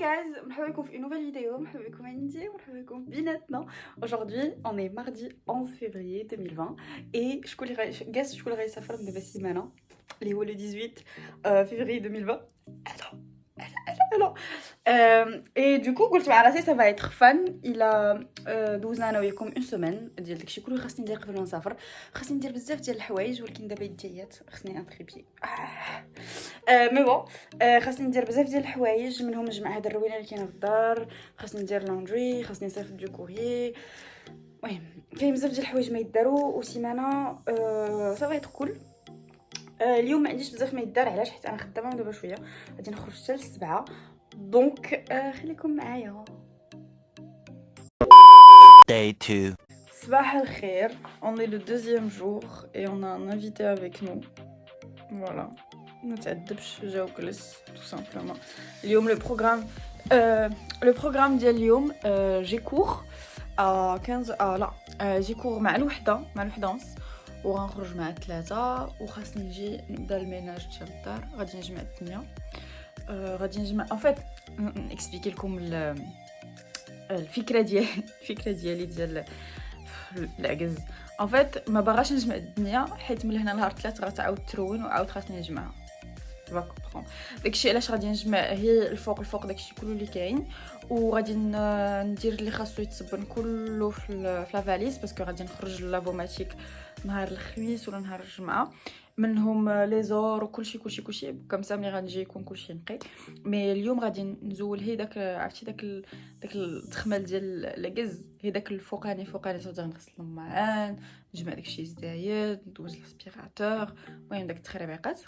guys, مرحبا بكم في une nouvelle vidéo, مرحبا بكم عندي ومرحبا بكم بيناتنا. Aujourd'hui, on est mardi 11 février 2020 et شكون اللي guess شكون اللي غيسافر من دابا سيمانه اللي هو le 18 février 2020. Alors, et du coup قلت مع راسي ça va être fun. Il a دوزنا انا وياكم une semaine ديال داكشي كله خاصني ندير قبل ما نسافر. خاصني ندير بزاف ديال الحوايج ولكن دابا يديات خاصني انتريبي مي بون خاصني ندير بزاف ديال الحوايج منهم نجمع هاد الروينه اللي كاينه في الدار. خاصني ندير لوندري، خاصني نصيفط دو كوريي. المهم كاين بزاف ديال الحوايج ما يداروا وسيمانه صافي تكل. اليوم ما عنديش بزاف ما يدار. علاش؟ حيت انا خدامه دابا شويه غادي نخرج حتى ل7 دونك خليكم معايا. Day 2. صباح الخير. On est le deuxième jour et on a un invité avec nous. Voilà. ما تعذبش جاو جلس tout simplement. اليوم le programme ديال اليوم j'ai cours à 15 لا j'ai cours مع الوحده ونص وغنخرج مع 3 وخاصني نجي نبدا الميناج ديال الدار. غادي نجمع الدنيا غادي نجمع en fait نكسبيكي لكم الفكره ديالي ديال العجز. en fait ما باغاش نجمع الدنيا حيت من هنا نهار 3 غتعاود ترون وعاود خاصني نجمعها. داكشي علاش غادي نجمع هي الفوق داكشي كله اللي كاين وغادي ندير اللي خاصو يتصبن كله في لا فاليز باسكو غادي نخرج لافوماتيك نهار الخميس ولا نهار الجمعه منهم لي زور وكلشي كومسا ملي غنجي يكون كلشي نقي. مي اليوم غادي نزول هي داك عرفتي داك التخمال ديال العكز هي داك الفوقاني غادي نغسل الماعن نجمع داكشي الزايد ندوز الاسبيراتور المهم داك التخربيقات.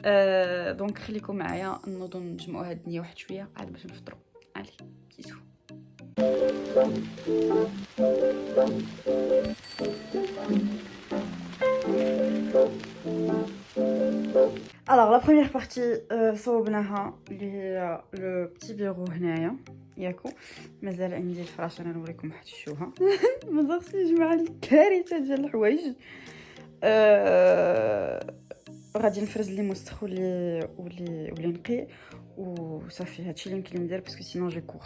دونك خليكم معايا نوضوا نجمعوا هاد الدنيا واحد شويه عاد باش نفطروا. علي كيسو. Alors la première partie صوبناها اللي هي لو بتي بيرو هنايا ياكو. مازال عندي الفراش انا نوريكم واحد الشوهه مازال خصني نجمع الكارثه ديال الحوايج. غادي نفرز لي موسخ ولي نقي وصافي. هادشي اللي يمكن ندير باسكو سينو جي كور.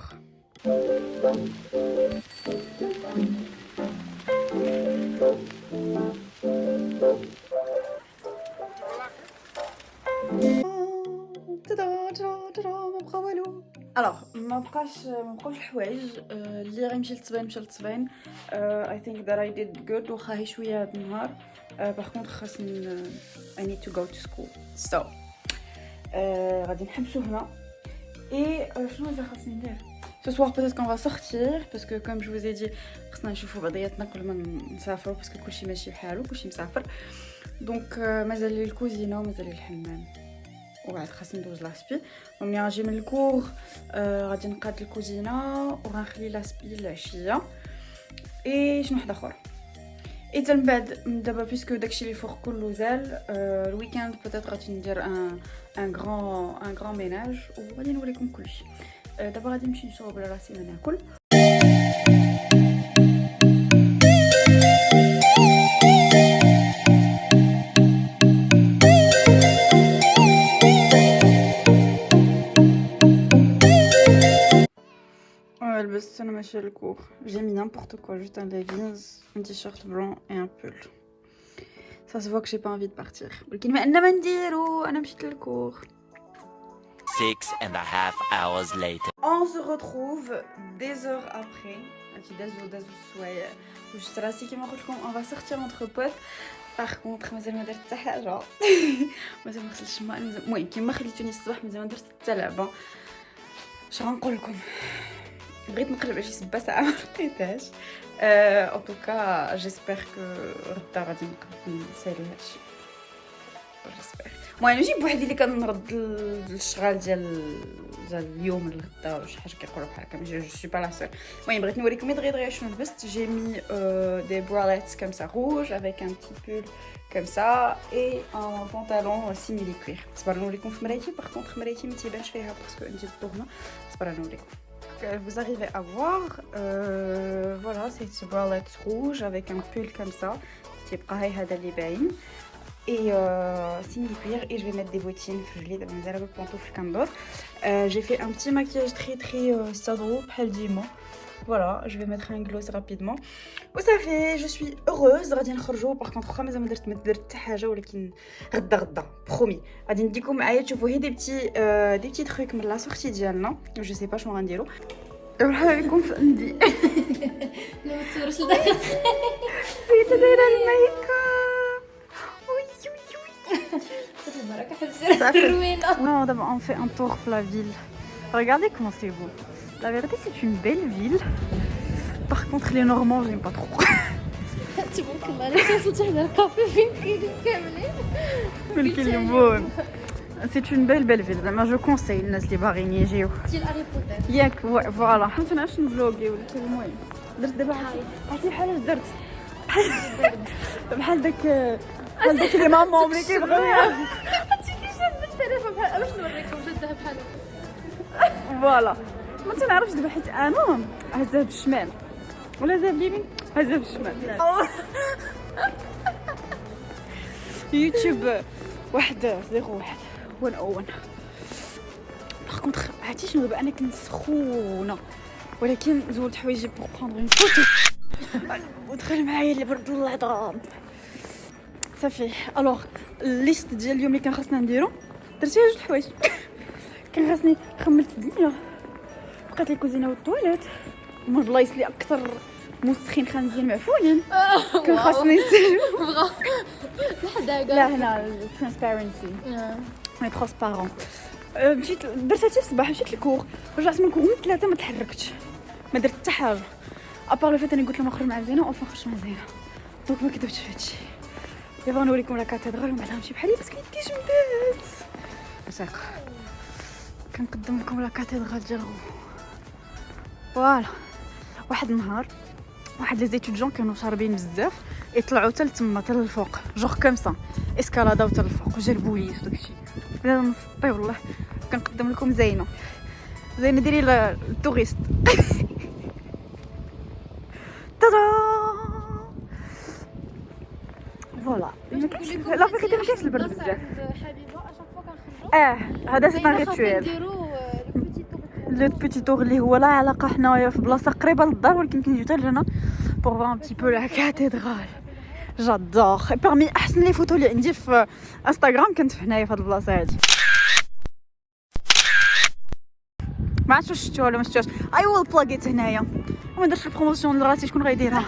الوغ ما بقاش الحوايج اللي غيمشي للتصبين مشى للتصبين. I think that I did good واخا هي شويه هاد النهار. باغ كونطخ خاصني I need to go to school so غادي نحبسو هنا. اي شنو زعما خاصني ندير ce soir peut-être qu'on va sortir parce que comme je vous ai dit خصنا نشوفوا بعضياتنا قبل ما نسافروا باسكو كلشي ماشي بحالو كلشي مسافر. دونك مازال لي الكوزينه ومازال لي الحمام وبعد خاصني ندوز لاسبي. ملي غنجي من الكور غادي نقاد الكوزينه وغنخلي لاسبي العشيه. اي شنو واحد اخر اي من بعد دابا بيسكو داكشي اللي فوق كله زال الويكاند بوتيت غادي ندير ان غران ميناج وغادي نوريكم كلشي. دابا غادي نمشي نشرب على راسي ما ناكل. لبست انا ماشيه للكور. j'ai mis n'importe quoi, juste un leggings, un t-shirt blanc et un pull. Ça se voit que j'ai pas envie de partir. ولكن ما عندنا ما نديرو انا مشيت للكور. 6.5 hours later. On se retrouve des heures après. دازو شويه وجست راسي كيما قلت لكم on va sortir entre potes. باغ كونطخ مازال ما درت حتى حاجه مازال ما غسلتش المهم كيما خليتوني الصباح مازال ما درت حتى لعبه. اش غنقول لكم بغيت نقلب على شي سبه ساعه ما لقيتهاش. ان توكا جيسبر كو غدا غادي نقدر نسالي هادشي جيسبر. المهم نجيب بوحدي اللي كنرد الشغال ديال اليوم للغدا ولا شي حاجه كيقولوا بحال هكا. جو سوي با لا سول. المهم بغيت نوريكم دغيا شنو لبست. جي مي دي براليتس كوم سا روج افيك ان بتي بول كوم سا اي ان بونطالون سيميلي كوير. صبر نوريكم في مرايتي. باغ كونطخ مرايتي ما تيبانش فيها باسكو عندي الضو هنا. صبر نوريكم. Vous arrivez à voir, voilà, c'est ce bralette rouge avec un pull comme ça, qui est pareil à les bains. et simili-cuir et je vais mettre des bottines gelées dans mes albums pantoufles comme d'autres. J'ai fait un petit maquillage très sadro, dima. Voilà, je vais mettre un gloss rapidement. Ça fait, je suis heureuse. غادي نخرجوا. Par contre, خا مازال ما درت حتى حاجه ولكن غدا برومي غادي نديكم معايا تشوفوا هي دي بتي تروك من لا سورتي ديالنا. جو سي با شنو غنديروا. نروح لكم في عندي. لا ما تصورش لداخل. بغيت دايره الميك اب. البركه حبسي روينه. Non, d'abord on fait un tour pour la ville. Regardez comment c'est beau. La vérité, c'est une belle ville. Par contre, les Normands, j'aime pas trop. تبارك الله علاش وصلتي حدا الكافي فين كاملين. C'est une belle ville. زعما جو كونساي الناس اللي باغيين يجيو. ديال هاري بوتر. ياك فوالا. حنا نعرفش نفلوغي ولكن المهم درت دابا عرفتي بحال اش درت. بحال داك لي مامون ملي كيبغيو عرفتي كي شاد التليفون بحال واش نوريكم شادها بحال فوالا. ما تنعرفش دابا حيت انا هزها بالشمال ولا هزها باليمين. هزها بالشمال. يوتيوب 101 101. باغ كونطخ عرفتي شنو دابا انا كنت سخونه ولكن زولت حوايجي بوغ بروندر اون فوتو ودخل معايا اللي برد العظام صافي. الوغ الليست ديال اليوم اللي كان خاصنا نديرو درت فيها جوج حوايج. كان خاصني خملت الدنيا بقات لي الكوزينه والطواليت هما البلايص اللي اكثر مسخين خنزير معفونين. كان خاصني نسالو لحدا لا هنا الترانسبيرنسي مي ترانسبارون. مشيت درت هادشي الصباح مشيت للكور رجعت من الكور من 3 ما تحركتش ما درت حتى حاجه ابار لو فيت اني قلت لهم نخرج مع زينه وفا خرجت مع زينه دونك ما كذبتش في هادشي. دابا نوريكم لا كاتدرال ومن بعد غنمشي بحالي باسكو يدي جمدات وثيقه. كنقدم لكم لا كاتدرال ديال غو. فوالا واحد النهار واحد لي زيتوديون كانوا شاربين بزاف يطلعوا حتى لتما حتى للفوق جوغ كومسا اسكالاداو حتى للفوق وجا البوليس وداكشي. بلا نسطي والله. كنقدم لكم زينه ديري التوريست. تادا فوالا. لا فيغيتي ما كاينش البرد بزاف. حبيبه اشاك فوا كنخرجوا هذا سي ان ريتوال. نديرو لو بيتي تور اللي هو لا علاقه حنايا في بلاصه قريبه للدار ولكن كنجيو حتى لهنا بور فوا ان بتي بو لا كاتدرال. جادور بارمي احسن لي فوتو اللي عندي في انستغرام كنت هنايا في هاد البلاصه هادي. ما عرفتش واش شفتوها ولا ما شفتوهاش. اي ويل بلاغيت هنايا وما درتش البروموسيون لراسي شكون غيديرها.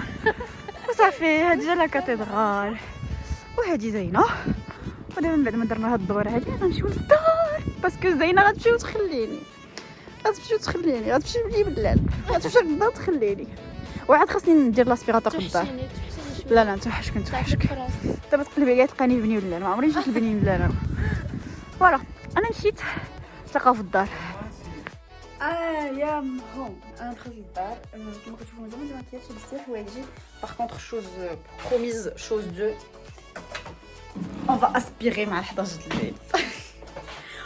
وصافي هادي لا كاتدرال وهادي زينه. ودابا من بعد ما درنا هاد الدوره هادي غنمشيو للدار باسكو زينه غتمشي وتخليني غتمشي لي بالليل غتمشي غدا تخليني. وعاد خاصني ندير لاسبيراتور في الدار. لا نتوحشك دابا تقلبي كاع تلقاني بني ولا ما عمري جيت البني ولا انا. فوالا انا مشيت تلقاو في الدار. يا هون انا دخلت للدار كما كتشوفوا مازال ما كاينش بزاف حوايجي. باغ كونطخ شوز بروميز شوز دو اون فا اسبيري مع 11 د الليل.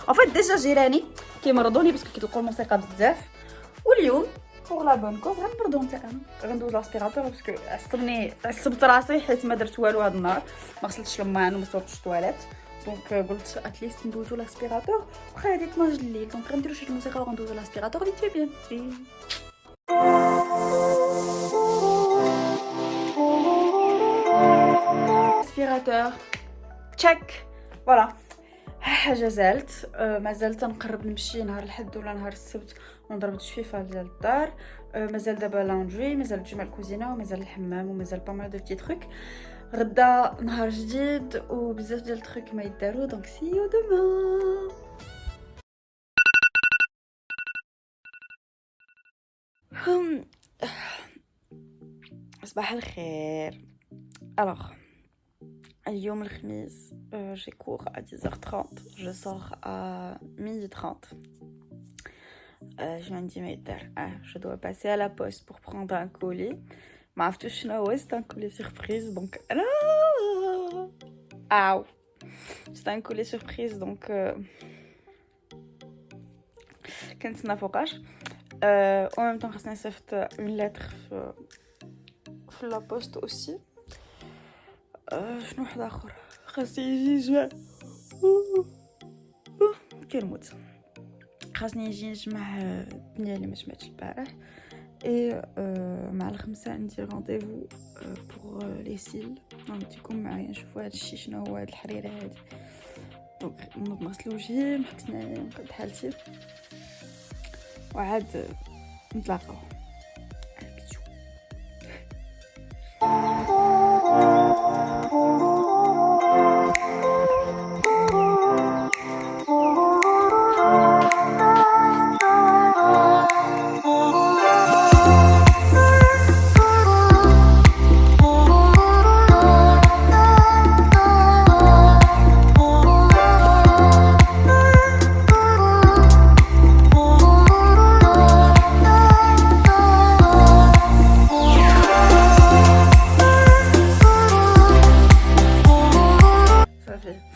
ان فيت ديجا جيراني كيمرضوني باسكو كيطلقوا الموسيقى بزاف واليوم بوغ لا بون كوز غنبردو نتا انا غندوز لاسبيراتور باسكو عصبت راسي حيت ما درت والو هاد النهار ما غسلتش لمان وما صوبتش الطواليت دونك قلت اتليست ندوزو لاسبيراتور واخا هادي 12 الليل دونك غنديرو شي الموسيقى وغندوزو لاسبيراتور فيت في بيان. اسبيراتور تشيك فوالا. حاجه زالت مازال تنقرب نمشي نهار الحد ولا نهار السبت ونضرب الشفيفه ديال الدار. مازال دابا لاندري مازال الجمع الكوزينه ومازال الحمام ومازال با مال دو بتي تروك. غدا نهار جديد وبزاف ديال التروك ما يدارو دونك سي يو دومان. صباح الخير. الوغ اليوم الخميس j'ai cours à 10h30 je sors à 12h30. je عندي ما يدار je dois passer à la poste pour prendre un colis. ما عرفتوش شنو هو c'est un colis surprise donc c'est un colis surprise donc كنتسنى فوقاش. en même temps خاصني نصيفط une lettre في la poste aussi. شنو واحد اخر خاصني يجي نجمع كنموت. خاصني يجي نجمع الدنيا اللي ما جمعتش البارح. اي مع الخمسة ندير رونديفو بوغ لي سيل. نعطيكم معايا نشوفوا هذا الشيء شنو هو هاد الحريره هادي. دونك نوض نغسل وجهي نحك سناني نقد حالتي وعاد نتلاقاو.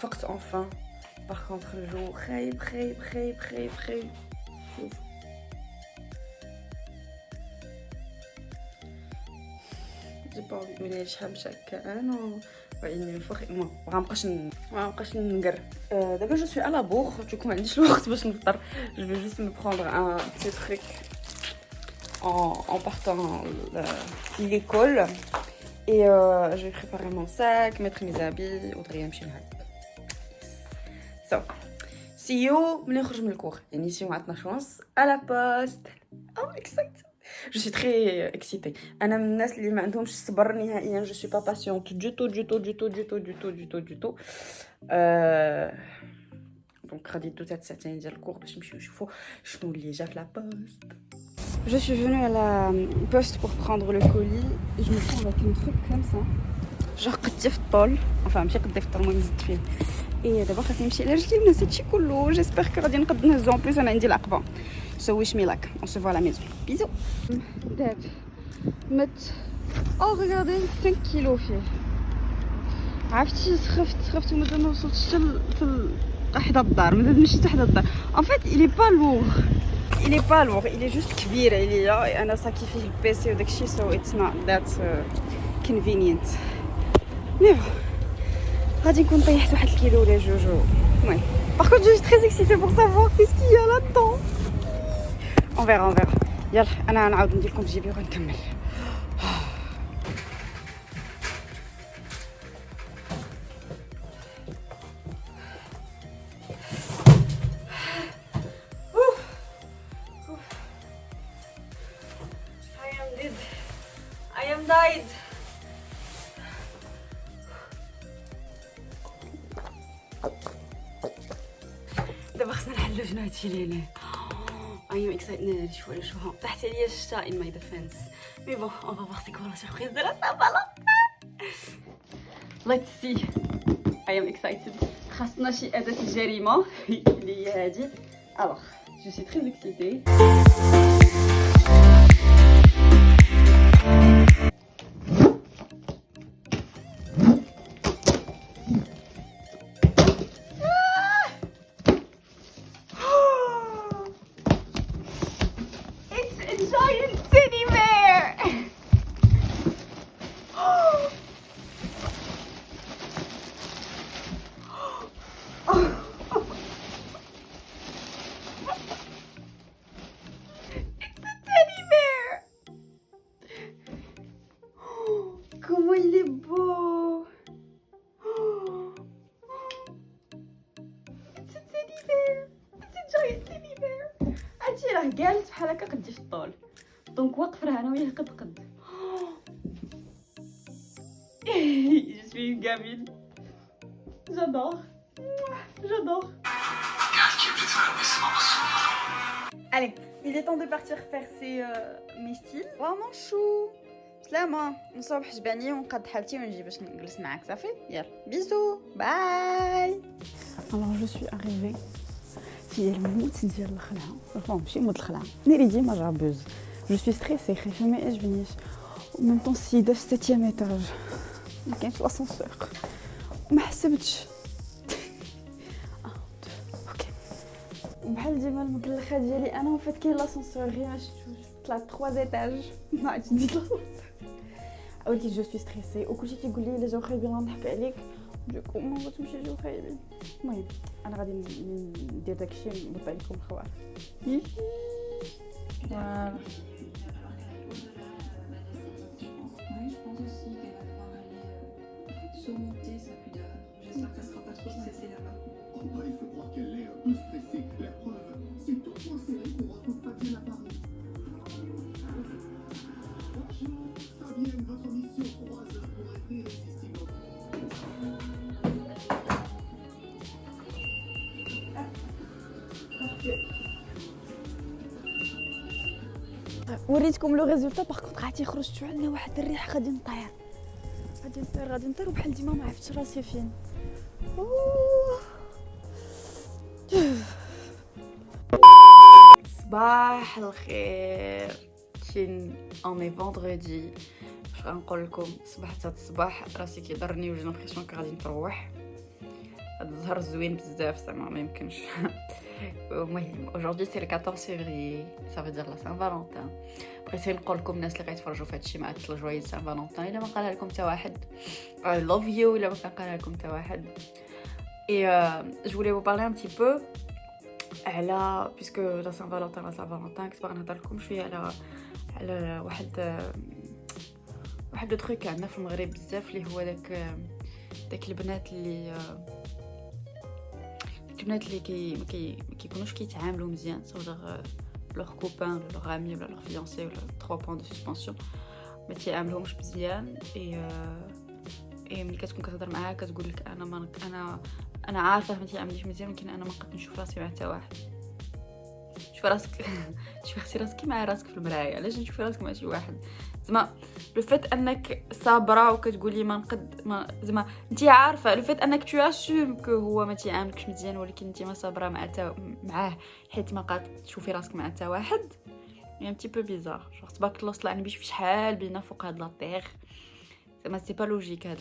فقت enfin. Par contre le jour خايب خايب خايب خايب خايب. شوف جي با نولي شحال مشكان وعيني الفخ ما غنبقاش نقر. دابا جو سوي على بوغ دوك ما عنديش الوقت باش نفطر. جو في جوست مي بروندر ان بتي تريك en partant de l'école et je vais préparer mon sac, mettre mes habits ودغيا نمشي نهار. So, see you ملي نخرج من الكور يعني see you مع 12 à la poste. I'm excited. Je suis très excitée. أنا من الناس اللي ما عندهمش الصبر نهائيا. Je suis pas patiente du tout. Donc غادي ندوز هاد الساعتين ديال الكور باش نمشيو نشوفوا شنو اللي جا في لا بوست. Je suis venue à la poste pour prendre le colis et je me trouve avec un truc comme ça. Genre قدي في الطول. Enfin ماشي قدي في الطول المهم زدت فيه. اي دابا خاصني نمشي لرجلي ونسيت هادشي كله. جيسبر كو غادي نقد نهزو. ان بليس انا عندي العقبه. So wish me luck. On se voit à la maison. Bisous. داب مت او regardez 5 كيلو فيه. عرفتي سخفت ومازال ما وصلتش حتى حدا الدار. مازال مشيت حدا الدار. En fait il est pas lourd. Il est juste كبير عليا. انا صاكي فيه البيسي وداكشي so it's not that convenient. Mais bon. غادي نكون طيحت واحد الكيلو ولا جوج. المهم par contre je suis très excitée pour savoir qu'est-ce qu'il y a là-dedans. On verra. يلا انا نعاود ندير لكم جيبي ونكمل. I am died. دابا خصنا نحلو شنو هادشي اللي هنا. I am excited ناري شوها طاحت عليا الشتا in my defense. Mais bon, on va voir c'est quoi la surprise de la Saint-Valentin. Let's see. I am excited. خاصنا شي أداة الجريمة اللي هي هادي. Alors, je suis très excitée. Comment il est beau! It's a teddy bear! It's a giant teddy bear! هادشي راه جالس بحال هكا قدي في الطول. دونك واقف راه انا وياه قد. Je suis une gamine. J'adore. Allez, il est temps de partir faire mes styles. Vraiment chou. سلامة نصبح جبانية ونقد حالتي ونجي باش نجلس معاك صافي. يلا بيزو باي. Alors je suis arrivée. هي الموت ديال الخلعة. صافي ماشي موت الخلعة. ناري ديما جابوز. Je suis stressée خايفة ما يعجبنيش. ومن طون السيدة في 7e étage. ما كاينش لاسانسور. وما حسبتش. اوكي. وبحال ديما المكلخة ديالي انا وفات كاين لاسانسور غير ما شفتوش. طلعت 3 étages. ما عرفتش ندير لاسانسور. ولكن جو سوي ستريسي وكلشي كيقول لي الا جاو خايبين غنضحك عليك دوكو ما بغيتهمش يجيو خايبين. المهم انا غادي ندير داكشي نرد عليكم الخواف. Voilà. Surmonter sa pudeur. J'espère qu'elle sera pas trop stressée là-bas. Oh bah il faut croire qu'elle est un peu stressée. La preuve, c'est tout point serré qu'on retrouve Fabienne à Paris. Bonjour, Fabienne, votre mission croise pour écrire les systèmes. وريتكم لو ريزولطا باغ كونطخ عاد يخرج شتو عندنا واحد الريح غادي نطير غادي نطير وبحال ديما ما عرفتش راسي فين. صباح الخير. اوني فوندردي واش غنقول لكم صبحت هاد الصباح راسي كيضرني وجا لامبريسيون كغادي نتروح. هاد الزهر زوين بزاف زعما ما يمكنش. المهم aujourd'hui c'est le 14 février, ça veut dire la Saint-Valentin. بغيت نقول لكم الناس اللي غيتفرجوا في هادشي معطل جويز سان فالونتين الا ما قالها لكم حتى واحد. I love you الا ما كان قالها لكم حتى واحد. Et je voulais vous parler un petit peu على puisque la Saint-Valentin كنت باغا نهضر لكم شويه على واحد التروك عندنا في المغرب بزاف اللي هو داك البنات اللي كيكونوش كيتعاملوا مزيان صوغ لوغ كوبان لوغ امي ولا لوغ فيونسي ولا 3 بوين دو سسبونسيون ما تيعاملوهمش مزيان. اي ملي كتكون كتهضر معاها كتقول لك انا عارفه ما تيعاملنيش مزيان ولكن انا ما نقدر نشوف راسي مع حتى واحد. شوف راسك شوفي راسك مع راسك في المرايه، علاش تشوفي راسك مع شي واحد؟ زعما لو فيت انك صابره وكتقولي ما زعما انت عارفه لو فيت انك تو اسوم كو هو ما تيعاملكش مزيان ولكن انت ما صابره معاه حيت ما قاد تشوفي راسك مع حتى واحد. يعني تي بو بيزار جو تبارك الله طلع نبي شحال بينا فوق هاد لاطيغ زعما سي با لوجيك هاد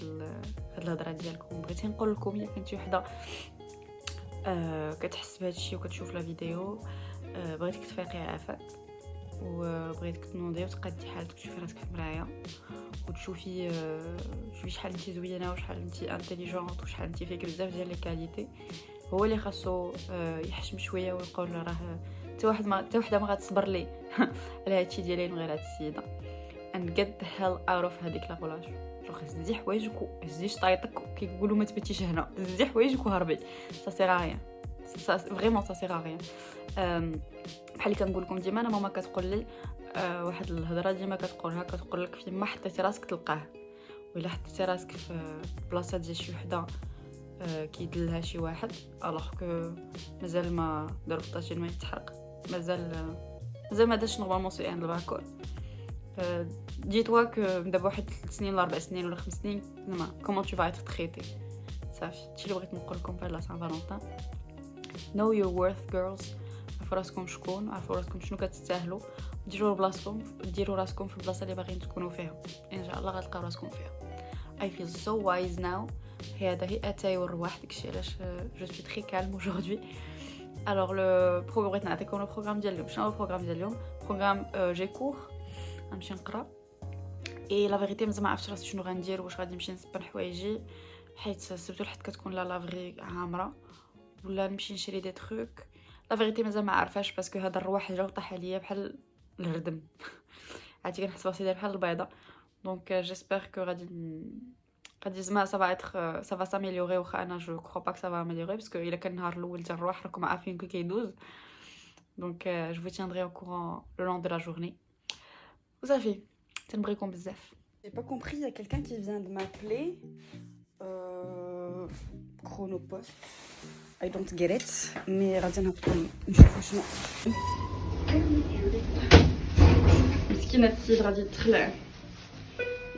الهضره ديالكم. بغيت نقول لكم الا كنتي وحده كتحس بهذا الشيء وكتشوف لا فيديو بغيتك تفيقي عافاك وبغيتك تنوضي وتقادي حالك تشوفي راسك في المرايه وتشوفي شحال انت زوينه وشحال انت انتيليجونت وشحال انت فيك بزاف ديال لي كاليتي. هو اللي خاصو يحشم شويه ويقول راه حتى وحده ما غتصبر لي على هادشي ديالي من غير هاد السيده. and get the hell out of هذيك لا غولاشون. جو زدي حوايجك وزدي شطايطك كيقولوا ما تبتيش هنا، زدي حوايجك وهربي. سا سير ريان فريمون سا سير ريان. بحال اللي كنقول لكم ديما انا ماما كتقول لي واحد الهضره ديما كتقول لك فين ما حطيتي راسك تلقاه، وإلا حطيتي راسك في بلاصه ديال شي وحده كيدلها شي واحد الوغ كو مازال ما دار طاجين الماء يتحرق، مازال ما داش نورمالمون سي ان الباكور. ديتوا كو دابا واحد 3 سنين ولا 4 سنين ولا 5 سنين زعما كومون تو فا être traité صافي. هادشي اللي بغيت نقول لكم بهاد لا سان فالونتين. know your worth girls. عرفوا راسكم شكون، عرفوا راسكم شنو كتستاهلوا، ديروا راسكم في البلاصه اللي باغيين تكونوا فيها. ان شاء الله غتلقاو راسكم فيها. I feel so wise now. هذا هي اتاي والرواح داكشي علاش جو سوي تري كالم aujourd'hui. alors le programme بغيت نعطيكم البروغرام ديال اليوم. شنو هو البروغرام ديال اليوم؟ بروغرام جي كور غنمشي نقرا اي لا فيريتي مازال ما عرفتش راسي شنو غندير، واش غادي نمشي نصبر حوايجي حيت سبتو الحد كتكون لا لافري عامره ولا نمشي نشري دي تروك. لا فيريتي مازال ما عارفاش باسكو هذا الرواح جا وطاح عليا بحال الردم عرفتي كنحس راسي داير بحال البيضه. دونك جيسبر كو غادي زعما ça va s'améliorer. واخا انا جو كرو با كو ça va améliorer باسكو الا كان النهار الاول ديال الرواح راكم عارفين كي كيدوز. دونك جو vous tiendrai au courant le long de la journée. وصافي تنبغيكم بزاف. J'ai pas compris, il y a quelqu'un qui vient de m'appeler. Chronopost. I don't get it. Mais غادي نهبطوا نشوفوا شنو. مسكينه السيد غادي تخلع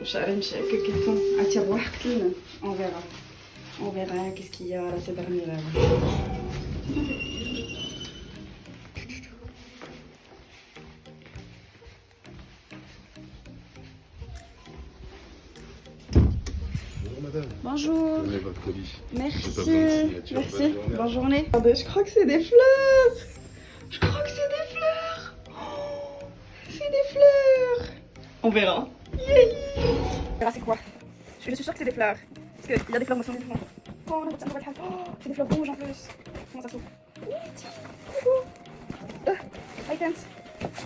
وشعري مشى هكا كيفون عرفتي الرواح قتلنا. on verra qu'est-ce qu'il y a là ces derniers là. Bonjour. Donnez votre colis. Merci. J'ai pas besoin de signature. Merci. Bonne journée. Bonne journée. Je crois que c'est des fleurs. Oh, c'est des fleurs. On verra. C'est quoi? Je suis sûre que c'est des fleurs. Parce qu'il y a des fleurs moissonnées devant. Oh, on a votre c'est des fleurs rouges en plus. Comment ça s'ouvre?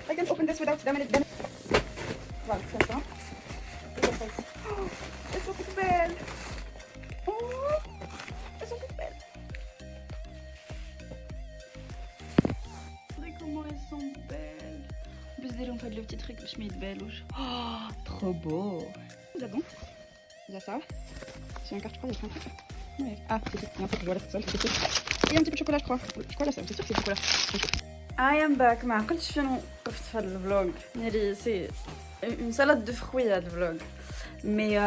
I can't open this without damaging it. Voilà, comme ça. Et comme ça ici. Oh, elles sont toutes belles. Oh, elles sont toutes belles. Regardez comment elles sont belles. En plus, déjà, on fait le petit truc, je mets de belles. Oh, trop beau. Là-dedans, il y a ça. C'est un carte, je crois, il y a un truc. Ouais. Ah, c'est tout. Et en fait, voilà, c'est ça, c'est tout. Et un petit peu de chocolat, je crois. Chocolat, c'est sûr que c'est du chocolat. I am back. ما عقلتش فين وقفت في هذا الفلوج. يعني سي une salade de fruits هذا الفلوج. مي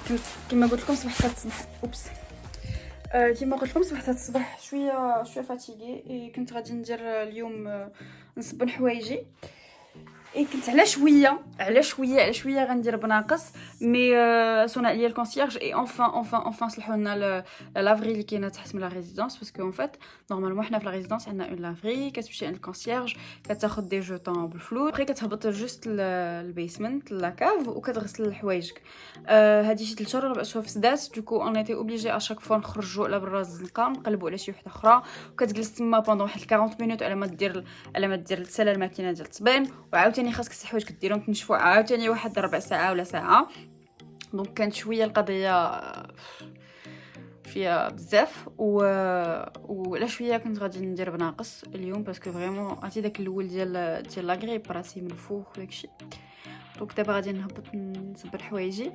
كنت كيما قلت لكم صبحت اوبس. كيما قلت لكم صبحت الصباح شويه فاتيغي. كنت غادي ندير اليوم نصبن حوايجي. كنت على شويه غندير بناقص مي صونا ليا الكونسيرج اي enfin صلحوا لنا لافري اللي كاينه تحت من لا ريزيدونس باسكو اون فيت نورمالمون حنا في لا ريزيدونس عندنا اون لافري كتمشي عند الكونسيرج كتاخذ دي جوطون بالفلوس بري كتهبط جوست البيسمنت لا كاف وكتغسل حوايجك هادي شي 3 شهور 4 شهور في سدات دوكو اون ايتي اوبليجي اشاك فوا نخرجوا على برا الزنقه نقلبوا على شي وحده اخرى وكتجلس تما بوندون واحد 40 مينوت على ما دير تسالى الماكينه ديال التصبين وعاوتاني خاصك الحوايج كديرهم تنشفوا عاوتاني واحد ربع ساعه ولا ساعه دونك كانت شويه القضيه فيها بزاف ولا شويه كنت غادي ندير بناقص اليوم باسكو فريمون عرفتي داك الاول ديال لاغريب راسي من الفوق وداكشي دونك دابا غادي نهبط نصبر حوايجي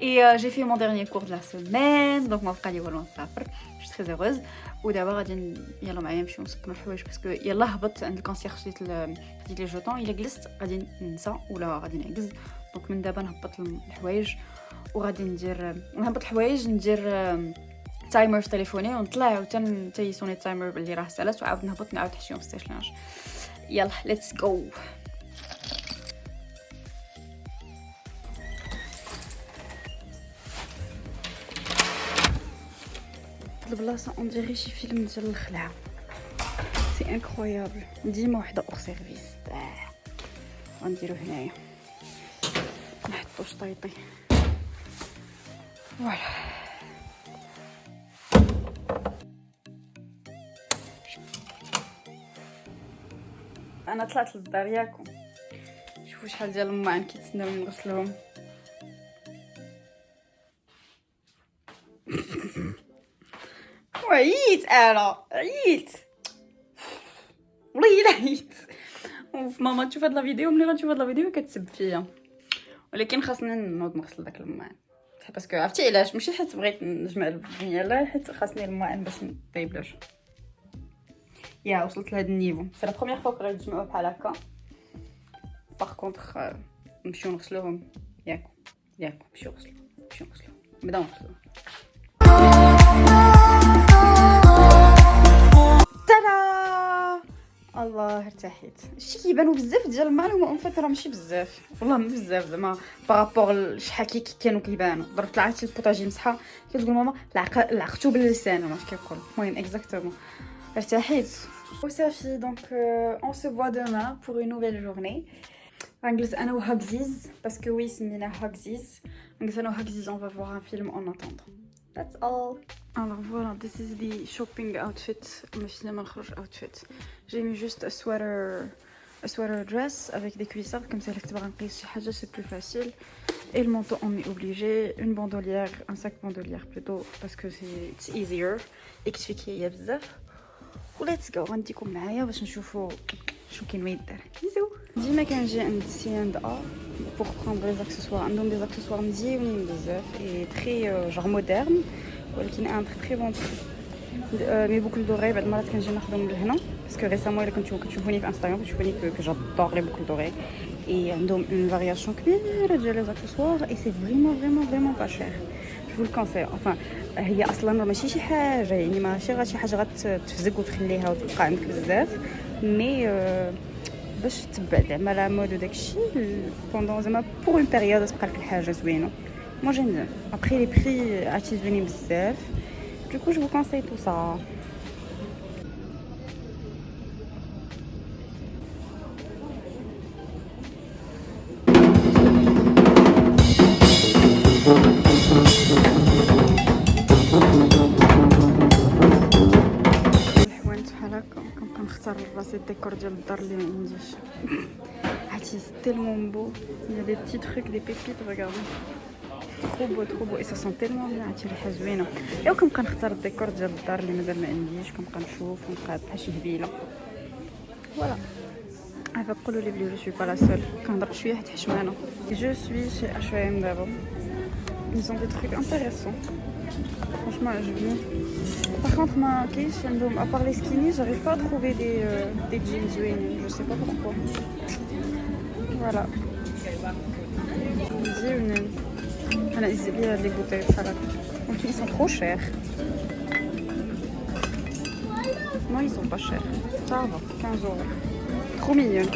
et j'ai fait mon dernier cours de la semaine donc ما بقى لي والو نسافر je suis très heureuse ودابا غادي يلا معايا نمشيو نصبروا الحوايج باسكو يلا هبط عند الكونسيرج ديال لي جوطون الا جلست غادي ننسى ولا غادي نعكز دونك من دابا نهبط الحوايج وغادي نهبط الحوايج ندير تايمر في تليفوني ونطلع وتا يسوني التايمر اللي راه سالات وعاود نهبط نعاود نحشيهم في السيشلانج يلا ليتس جو البلاصه اون ديري شي فيلم ديال الخلعه سي انكرويابل ديما وحده اور سيرفيس غنديرو هنايا نحطو شطيطي فوالا انا طلعت للدار ياكم شوفوا شحال ديال الماعن كيتسناوني نغسلهم عييت انا عييت والله الا عييت ماما تشوف هاد لا فيديو ملي غنشوف هاد لا فيديو كتسب فيا ولكن خاصني نوض نغسل داك الماعن باسكو عرفتي علاش ماشي حيت بغيت نجمع الدنيا لا حيت خاصني الماعن باش نطيبلاش يا وصلت لهاد النيفو سي لا بروميير فوا كنت نجمعو بحال هكا باغ كونطخ نمشيو نغسلوهم ياكو نمشيو نغسلوهم نبداو نغسلوهم الله ارتحيت شتي كيبانو بزاف ديال المعلومه اون فيت راه ماشي بزاف والله ما بزاف زعما بارابور شحال كانوا كيبانوا ضربت لعاتي البوطاجي مسحه كتقول ماما لعقتو باللسان واش كيقول المهم اكزاكتومون ارتحيت وصافي دونك اون سو فوا دومان بور اون نوفيل جورني غنجلس انا وهاكزيز باسكو وي سميناه هاكزيز غنجلس انا وهاكزيز اون فا فوار ان فيلم اون اتوندون That's all. Alors voilà, this is the shopping outfit. Mais نخرج outfit. J'ai mis juste a sweater dress avec des cuissardes comme ça اللي كنت باغا نقيس شي حاجه c'est plus facile. Et le manteau on est obligé, une bandolière, un sac bandolière plutôt parce que it's easier. يكتفي كيا بزاف. وليتس جو غنديكم معايا باش نشوفوا شنو كاين وين دار. بيزو. ديما كنجي عند C&A pour prendre les accessoires. عندهم des accessoires مزيانين بزاف et très genre moderne ولكن ان très bon prix. مي بوكل دوري بعد المرات كنجي ناخذهم لهنا باسكو ريسامون الا كتشوفوني في انستغرام كتشوفوني كو جادور لي بوكل دوري et عندهم une variation كبيره ديال les accessoires et c'est vraiment pas cher. Je vous le conseille. Enfin هي اصلا ماشي شي حاجه يعني ماشي غير شي حاجه غتفزق وتخليها وتبقى عندك بزاف مي باش تتبع زعما لا مود وداكشي بوندون زعما بور اون بيريود تبقى لك الحاجه زوينه moi j'aime bien après les prix عرفتي زوينين بزاف du coup je vous conseille tout ça. الديكور ديال الدار اللي ما عنديش. عرفتي تيلمون بو. Il y a des petits trucs, des pépites, regardez. trop beau et ça sent tellement bien. عرفتي ريحه زوينه. ايوا كنبقى نختار الديكور ديال الدار اللي مازال ما عنديش، كنبقى نشوف ونبقى بحال شي هبيله. فوالا. عافاك قولوا لي بلي جو سوي با لا سول. كنهضر شويه حيت حشمانه. جو سوي شي H&M دابا. Ils ont des trucs intéressants. Franchement, je viens. Par contre, à part les skinny, j'arrive pas à trouver des jeans zouénés. Je sais pas pourquoi. Voilà. Les bouteilles. Ils sont trop chers. Non, ils sont pas chers. Ça va, 15 €. Trop mignonne.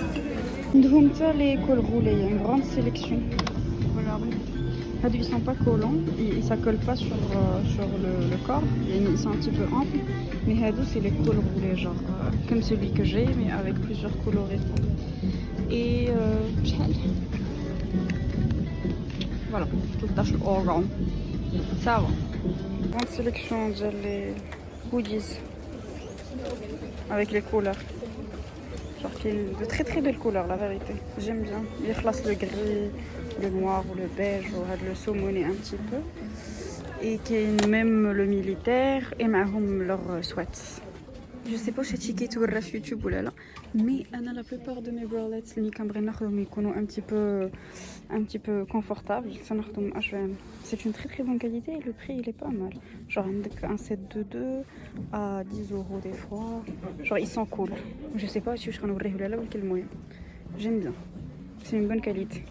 Nous les cols roulés. Il y a une grande sélection. Regardez. Ils sont pas collants, ça colle pas sur le corps, ils sont un petit peu amples, mais c'est les cols roulés, genre comme celui que j'ai, mais avec plusieurs coloris. Et voilà, tout tâche orange. Ça va. Grande sélection les hoodies avec les couleurs. Genre qui est de très très belles couleurs, la vérité. J'aime bien. Il classe le gris, le noir ou le beige ou le saumoné un petit peu. Et qui est même le militaire et معهم leurs sweats. Je sais pas si c'est qui tourne sur YouTube ou là, mais la plupart de mes bralettes اللي كنبغي ناخذهم يكونوا un petit peu confortables. سناخذهم H&M. C'est une très très bonne qualité et le prix il est pas mal. Genre عندك un set de 2 à 10 € des fois. Genre ils sont cool. Je sais pas si je غنوريه ولا لا ولكن المهم. J'aime bien. C'est une bonne qualité.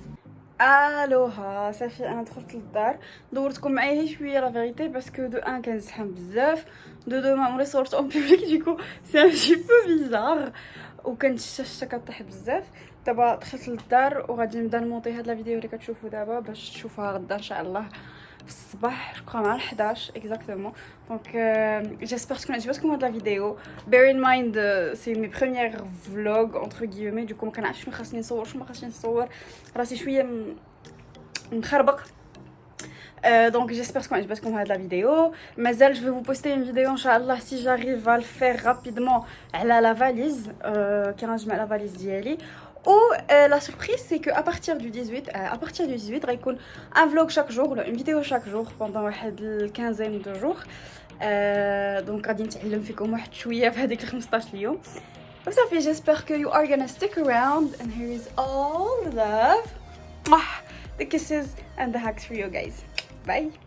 الوها صافي انا دخلت للدار دورتكم معايا شويه لا فيريتي باسكو دو ان كنزحم بزاف دو ما عمري صورت اون بوبليك ديكو سي ان جي بو بيزار وكانت الشاشه كطيح بزاف. دابا دخلت للدار وغادي نبدا نمونطي هاد لا فيديو اللي كتشوفوا دابا باش تشوفوها غدا ان شاء الله في الصباح جو مع 11 اكزاكتومون. دونك جيسبر تكون عجبتكم هاد لا فيديو. bear in mind سي مي بروميير فلوغ اونتر غيومي دوكو ما كنعرفش شنو خاصني نصور شنو ما خاصنيش نصور راسي شويه مخربق. Donc j'espère que vous avez la vidéo. Mazel, je vais vous poster une vidéo Inch'Allah si j'arrive à le faire rapidement à la valise quand je mets la valise d'Yali. Ou la surprise c'est que à partir du 18 غيكون un vlog chaque jour, une vidéo chaque jour pendant واحد الquinzaine de jours. Donc غادي نتعلم فيكم واحد شويه في هذيك 15 يوم. وصافي j'espère que you are gonna stick around and here is all the love. The kisses and the hugs for you guys. Bye.